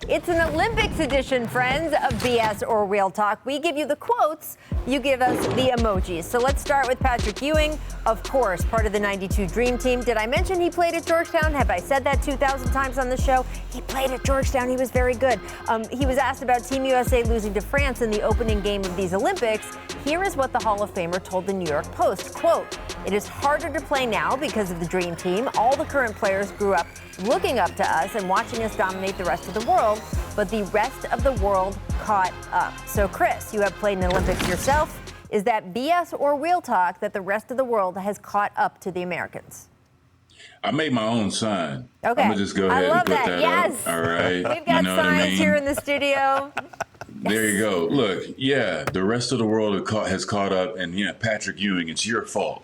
It's an Olympics edition, friends, of BS or Real Talk. We give you the quotes, you give us the emojis. So let's start with Patrick Ewing, of course, part of the 92 Dream Team. Did I mention he played at Georgetown? Have I said that 2,000 times on the show? He played at Georgetown. He was very good. He was asked about Team USA losing to France in the opening game of these Olympics. Here is what the Hall of Famer told the New York Post, quote, "It is harder to play now because of the Dream Team. All the current players grew up looking up to us and watching us dominate the rest of the world, but the rest of the world caught up." So, Chris, you have played in the Olympics yourself. Is that BS or Real Talk that the rest of the world has caught up to the Americans? I made my own sign. Okay. I'm going to just go ahead and put that yes. up. All right. We've got signs here in the studio. There you go. Look, yeah, the rest of the world has caught up, and yeah, Patrick Ewing, it's your fault.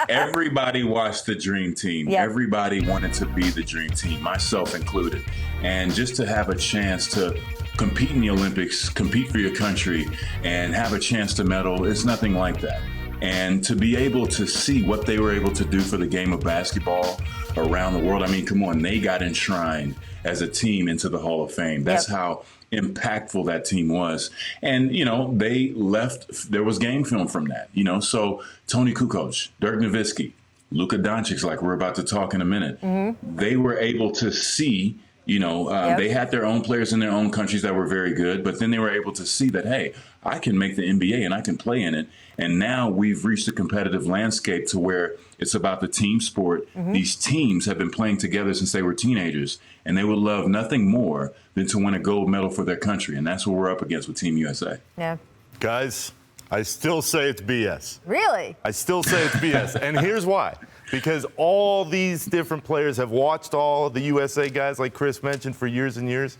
Everybody watched the Dream Team. Yep. Everybody wanted to be the Dream Team, myself included. And just to have a chance to compete in the Olympics, compete for your country, and have a chance to medal, it's nothing like that. And to be able to see what they were able to do for the game of basketball around the world, I mean, come on, they got enshrined as a team into the Hall of Fame. That's how impactful that team was. And, you know, they left, there was game film from that, you know, so Tony Kukoc, Dirk Nowitzki, Luka Doncic, like we're about to talk in a minute, they were able to see, you know, they had their own players in their own countries that were very good, but then they were able to see that, hey, I can make the NBA and I can play in it. And now we've reached a competitive landscape to where it's about the team sport. These teams have been playing together since they were teenagers, and they would love nothing more than to win a gold medal for their country. And that's what we're up against with Team USA. Yeah. Guys, I still say it's BS. Really? I still say it's BS. And here's why. Because all these different players have watched all of the USA guys, like Chris mentioned, for years and years.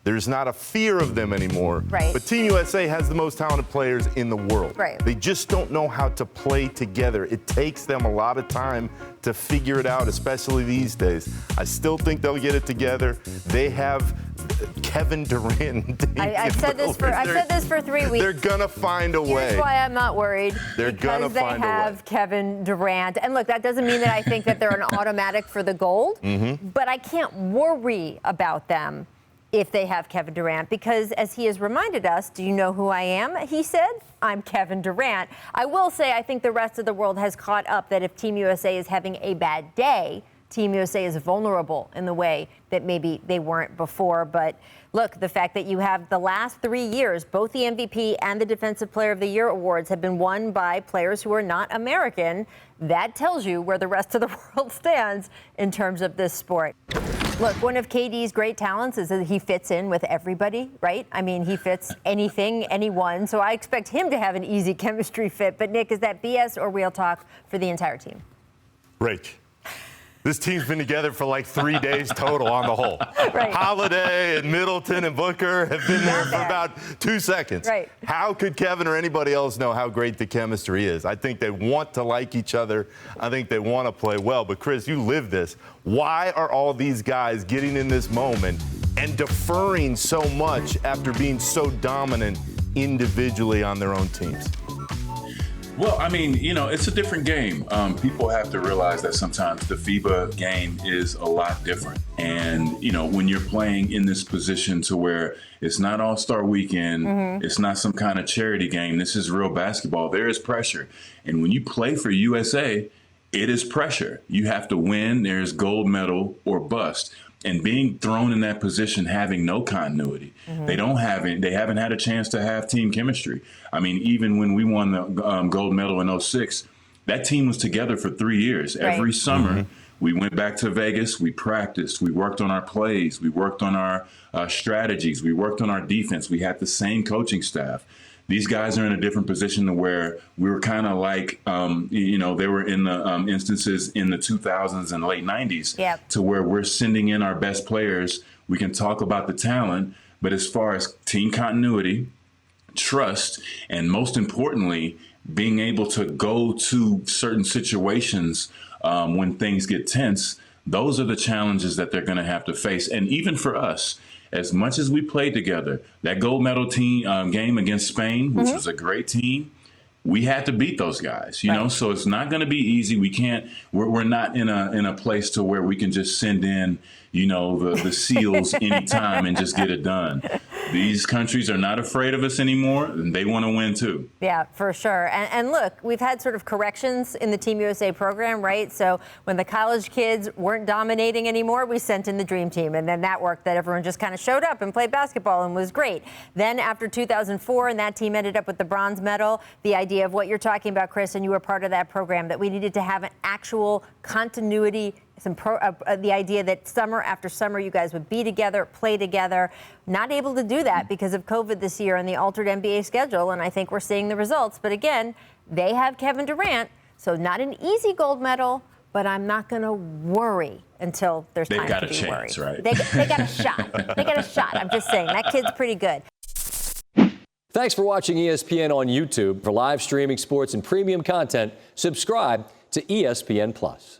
There's not a fear of them anymore. Right. But Team USA has the most talented players in the world. Right. They just don't know how to play together. It takes them a lot of time to figure it out, especially these days. I still think they'll get it together. They have Kevin Durant. I've said this for 3 weeks. They're gonna find a way. Here's why I'm not worried. They're gonna find a way. Because they have Kevin Durant. And look, that doesn't mean that I think that they're an automatic for the gold, but I can't worry about them if they have Kevin Durant, because as he has reminded us, do you know who I am? He said, I'm Kevin Durant. I will say I think the rest of the world has caught up that if Team USA is having a bad day, Team USA is vulnerable in the way that maybe they weren't before. But look, the fact that you have the last 3 years, both the MVP and the Defensive Player of the Year awards have been won by players who are not American, that tells you where the rest of the world stands in terms of this sport. Look, one of KD's great talents is that he fits in with everybody, right? I mean, he fits anything, anyone. So I expect him to have an easy chemistry fit. But, Nick, is that BS or Real Talk for the entire team? Rach, this team's been together for like 3 days total on the whole. Right. Holiday and Middleton and Booker have been there for about 2 seconds. Right. How could Kevin or anybody else know how great the chemistry is? I think they want to like each other. I think they want to play well. But, Chris, you live this. Why are all these guys getting in this moment and deferring so much after being so dominant individually on their own teams? Well, I mean, you know, it's a different game. People have to realize that sometimes the FIBA game is a lot different. And, you know, when you're playing in this position to where it's not All-Star Weekend, it's not some kind of charity game, this is real basketball, there is pressure. And when you play for USA, it is pressure. You have to win. There's gold medal or bust. And being thrown in that position, having no continuity, they haven't had a chance to have team chemistry. I mean, even when we won the gold medal in 06, that team was together for 3 years. Right. Every summer, we went back to Vegas, we practiced, we worked on our plays, we worked on our strategies, we worked on our defense. We had the same coaching staff. These guys are in a different position to where we were kind of like, you know, they were in the instances in the 2000s and late 90s to where we're sending in our best players. We can talk about the talent, but as far as team continuity, trust, and most importantly, being able to go to certain situations when things get tense, those are the challenges that they're going to have to face. And even for us, as much as we played together, that gold medal team game against Spain, which was a great team, we had to beat those guys, you know, so it's not going to be easy. We're not in a place to where we can just send in, you know, the SEALs anytime and just get it done. These countries are not afraid of us anymore, and they want to win too. Yeah, for sure. And look, we've had sort of corrections in the Team USA program, right? So when the college kids weren't dominating anymore, we sent in the dream team, and then that worked, that everyone just kind of showed up and played basketball and was great. Then after 2004, and that team ended up with the bronze medal, the idea of what you're talking about, Chris, and you were part of that program, that we needed to have an actual continuity, the idea that summer after summer you guys would be together, play together. Not able to do that because of COVID this year and the altered NBA schedule, and I think we're seeing the results. But again, they have Kevin Durant, so not an easy gold medal, but I'm not going to worry until there's time to be worried. They've got a chance, right? They got a shot. They got a shot. I'm just saying, that kid's pretty good. Thanks for watching ESPN on YouTube. For live streaming sports and premium content, subscribe to ESPN+.